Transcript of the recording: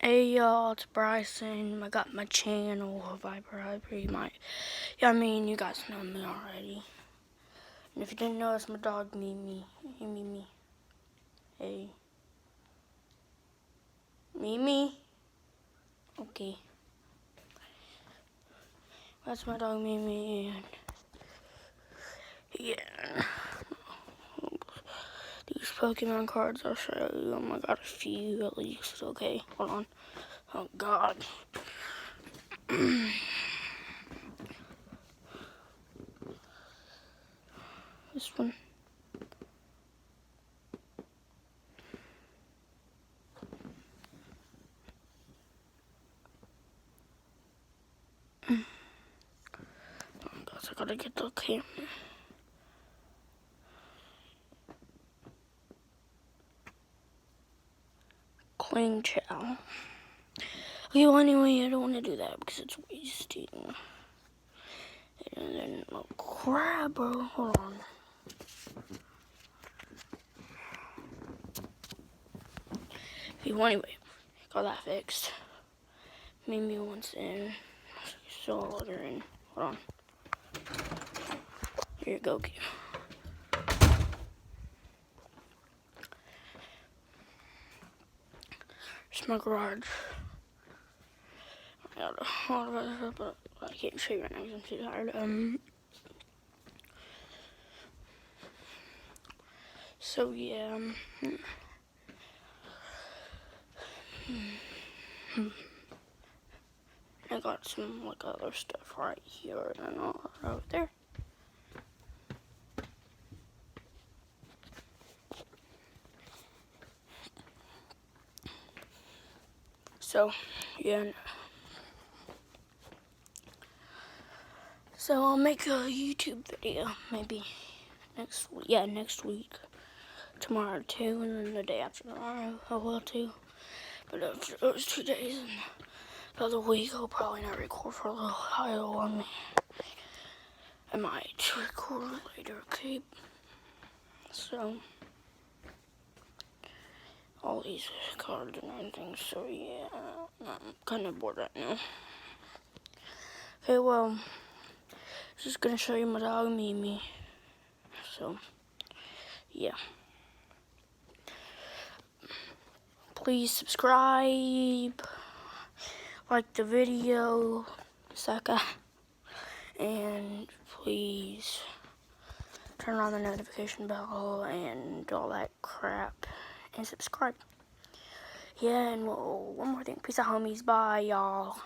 Hey y'all, it's Bryson. I got my channel, Viper. You guys know me already. And if you didn't know, it's my dog, Mimi. Hey, Mimi. Hey. Mimi? Okay. That's my dog, Mimi, and yeah. These Pokemon cards I'll show you. I got a few at least. Okay, hold on. Oh, God. This one. Oh, gosh, I gotta get the camera. Cling Chow. Okay, well, anyway, I don't want to do that because it's wasting. And then, oh crap, bro. Hold on. Okay, well, anyway, got that fixed. Mimi wants in. So I'll let her in. Hold on. Here you go, kid. It's my garage. I got a lot of other stuff, but I can't show you right now because I'm too tired. So yeah. I got some like other stuff right here and all over there. So yeah. So I'll make a YouTube video maybe next week. Yeah, next week. Tomorrow too, and then the day after tomorrow I will too. But after those 2 days and the other week, I'll probably not record for a little while on me. I might record later, okay? So, all these cards and everything, so yeah, I'm kind of bored right now. Okay, well, just gonna show you my dog, Mimi. So, yeah. Please subscribe, like the video, sucker, and please turn on the notification bell and all that crap, and subscribe. Yeah, and one more thing. Peace out, homies. Bye, y'all.